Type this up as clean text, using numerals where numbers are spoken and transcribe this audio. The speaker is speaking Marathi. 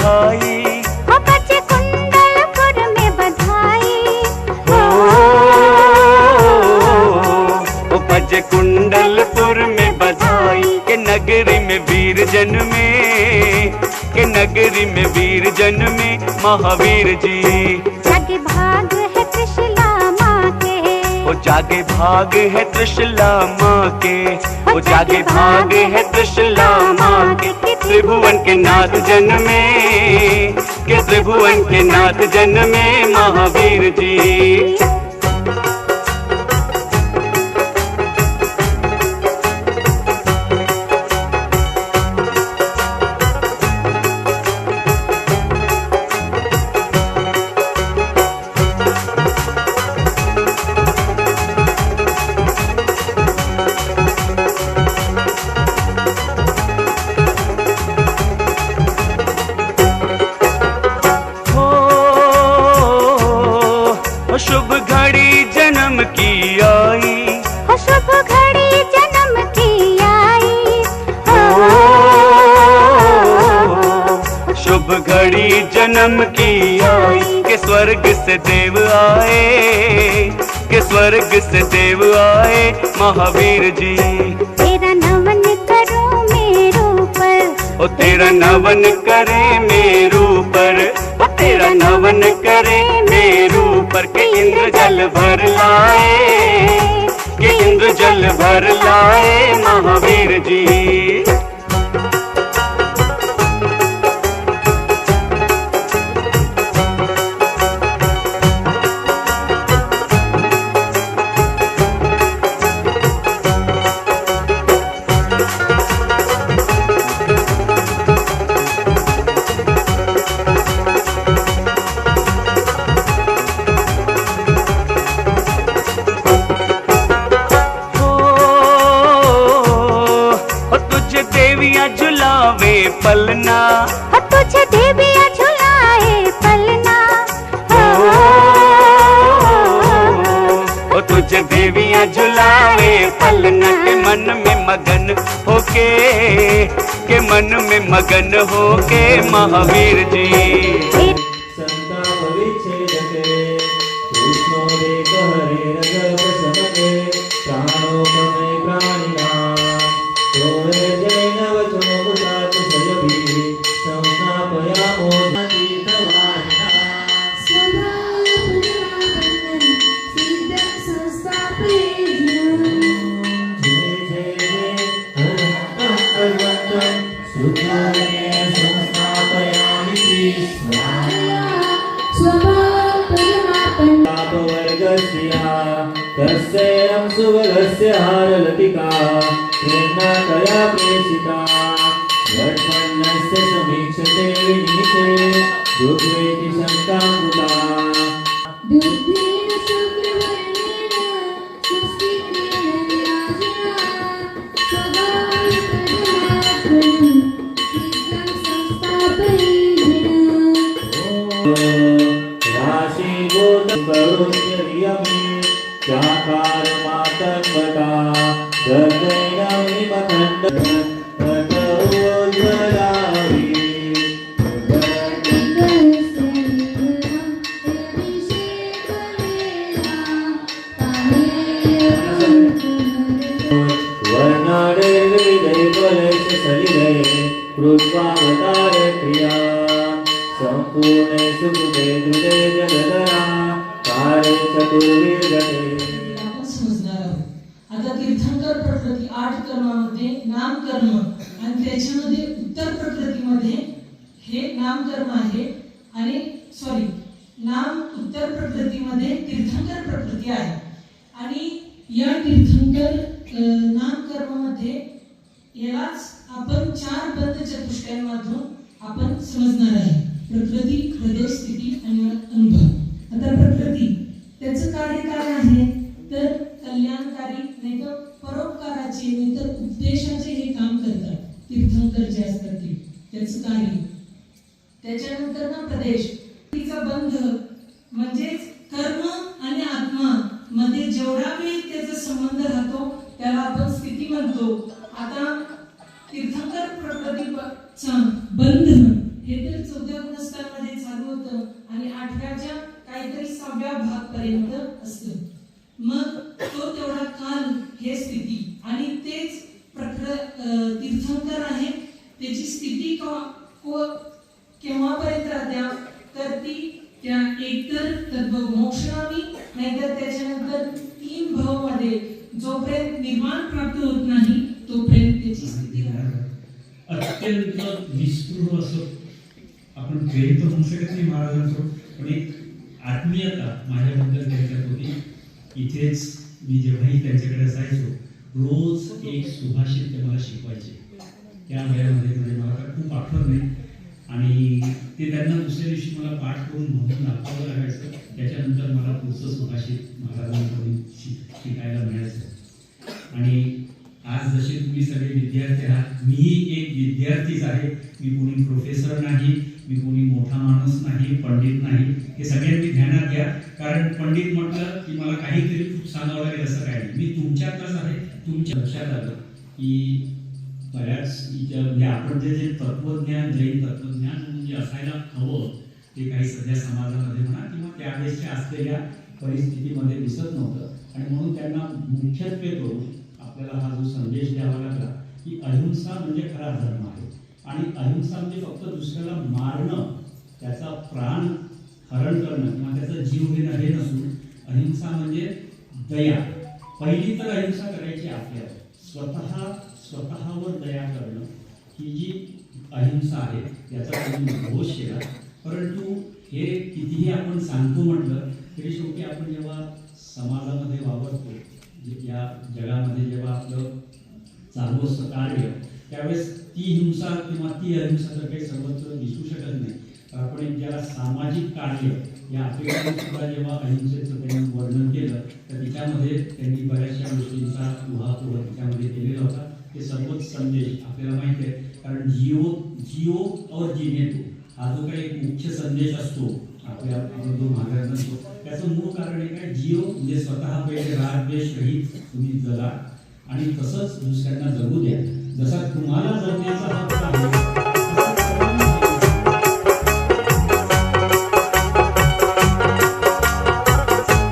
बधाई, बजे कुंडलपुर में बधाई। बजे कुंडलपुर में बधाई के नगरी में वीर जन्मे, के नगरी में वीर जन्मे महावीर जी। जागे भाग है त्रिशला माँ के, वो जागे भाग है त्रिशला माँ के, वो जागे भाग है त्रिशला माँ के। त्रिभुवन के नाथ जन्मे, के त्रिभुवन के नाथ जन्मे महावीर जी। शुभ घड़ी जन्म की आई, शुभ घड़ी जन्म की आई। शुभ घड़ी जन्म की आई के स्वर्ग से देव आए, के स्वर्ग से देव आए महावीर जी। तेरा नमन करूं मेरू पर, ओ तेरा नमन करे मेरू पर, ओ तेरा नमन करे मेरू पर। के इंद्र जल भर लाए, के इंद्र जल भर लाए महावीर जी। देवियां झुलावे पलना, तुझे देवियां झुलाए पलना। तुझे देवियां झुलावे पलना के मन में मगन होके, के मन में मगन होके महावीर जी। संताप विच्छेदके कृष्णोदेक हरे रजत समने प्राणोपमे प्राणिनां तोरे जैन वचनो मुदात सजभी संस्थापयामो तीर्थवाहिना। तस्यैनं सुबलस्य हारलतिका प्रेम्णा तया प्रेषिता वट्पन्नस्य समीक्षते विनीते दुर्वेति शङ्काङ्कुता। दुग्धेन शुक्रवर्णेन सुस्थितेन राजना स्वभावप्रजनात्मनं शीघ्रं संस्थापयेद्धिना। राशिगोत्रकरोत्ययमि चाकार मातन्वता दर्दैनं हिमखण्डं ततोज्ज्वलामि। वर्णाढ्यर्विजयफलैश्च सलिले कृत्वावतार क्रिया संपूर्णे सुकृते द्रुते जगदरा काले चतुर्विर्गते। आपण समजणार आहोत. आता तीर्थंकर प्रकृती 8 कर्मामध्ये नामकर्म आणि त्याच्यामध्ये उत्तर प्रकृतीमध्ये हे नामकर्म आहे आणि नाम उत्तर प्रकृतीमध्ये तीर्थंकर प्रकृती आहे आणि या तीर्थंकर नामकर्मामध्ये यालाच आपण 4 बद्ध चतुष्टयांमधून आपण समजणार आहे. प्रकृती, हृदय, स्थिती आणि अनुभव. आता प्रकृती त्याचं कार्य काय आहे तर कल्याणकारी नाही तर परोपकाराचे नाही तर उपदेशाचे हे काम करतात तीर्थंकर जे असतात ते त्याचं कार्य. त्याच्यानंतर ना प्रदेश तिचा बंध म्हणजेच कर्म आणि आत्मा मध्ये जेवढा वेळ त्याचा संबंध राहतो त्याला आपण स्थिती म्हणतो. आता तीर्थंकर प्रकृतीचा बंध हे तर चौथ्या गुणस्थांमध्ये चालू होतं आणि 8व्याच्या काहीतरी 6व्या भाग पर्यंत असतं. मग तो तेवढा काल हे स्थिती आणि तेच तीर्थंकर आहे, त्याची स्थिती केव्हापर्यंत राहत्या तर ती त्या एकतर तत्वमोक्षगामी नाहीतर त्याच्यानंतर 3 भव मध्ये जोपर्यंत निर्माण प्राप्त होत नाही तोपर्यंत त्याची स्थिती राहते. अत्यंत निस्पृह असं आपण प्रेम तर म्हणू शकत नाही महाराजांचं, पण एक आत्मीयता माझ्याबद्दल त्यांच्यात होती. इथेच मी जेव्हाही त्यांच्याकडे असायचो रोज एक सुभाषित ते मला शिकवायचे. त्या वयामध्ये म्हणजे मला खूप आठवण नाही आणि ते त्यांना दुसऱ्या दिवशी मला पाठ करून म्हणून दाखवावं लागायचं. त्याच्यानंतर मला पुढचं सुभाषित महाराजांकडून शिकायला मिळायचं. आणि आज जसे तुम्ही सगळे विद्यार्थी आहात, मीही एक विद्यार्थीच आहे. मी कोणी प्रोफेसर नाही, मी कोणी मोठा माणूस नाही, पंडित नाही. हे सगळ्यांनी ध्यानात घ्या, कारण पंडित म्हटलं की मला काहीतरी खूप सांगावं लागेल असं काही नाही. मी तुमच्यातच आहे. तुमच्या लक्षात आलं की बऱ्याच म्हणजे आपण जे तत्वज्ञान जैन तत्वज्ञान म्हणून जे असायला हवं ते काही सध्या समाजामध्ये म्हणा किंवा त्यावेळेसच्या असलेल्या परिस्थितीमध्ये दिसत नव्हतं. आणि म्हणून त्यांना मुख्यत्वे करून आपल्याला हा जो संदेश द्यावा लागला की अहिंसा म्हणजे खरा धर्म आहे. आणि अहिंसा म्हणजे फक्त दुसऱ्याला मारणं, त्याचा प्राण हरण करणं किंवा त्याचा जीव घेणं हे नसून अहिंसा म्हणजे दया. पहिली तर अहिंसा करायची आपल्याला स्वतःवर दया करणं ही जी अहिंसा आहे याचा तुम्ही घोष केला. परंतु हे कितीही आपण सांगतो म्हटलं तरी शेवटी आपण जेव्हा समाजामध्ये वावरतो, या जगामध्ये जेव्हा आपलं चालू असतं कार्य, त्यावेळेस ती हिंसा किंवा ती अहिंसा तर काही सर्वत्र दिसू शकत नाही. तर आपण एक ज्याला सामाजिक कार्य या अपेक्षेने सुद्धा जेव्हा अहिंसेचं त्यांनी वर्णन केलं तर तिच्यामध्ये त्यांनी बऱ्याचशा गोष्टींचा उहापोह तिच्यामध्ये केलेला होता. ते सर्वच संदेश आपल्याला माहिती आहे, कारण जिओ और जीने तो हा जो काही एक मुख्य संदेश असतो आपल्या जो महाराज असतो त्याचं मूळ कारण एक आहे, जिओ म्हणजे स्वतः पहिले रागद्वेष रहित तुम्ही जगा आणि तसंच दुसऱ्यांना जगू द्या. जसा तुम्हाला जगण्याचा हक्क आहे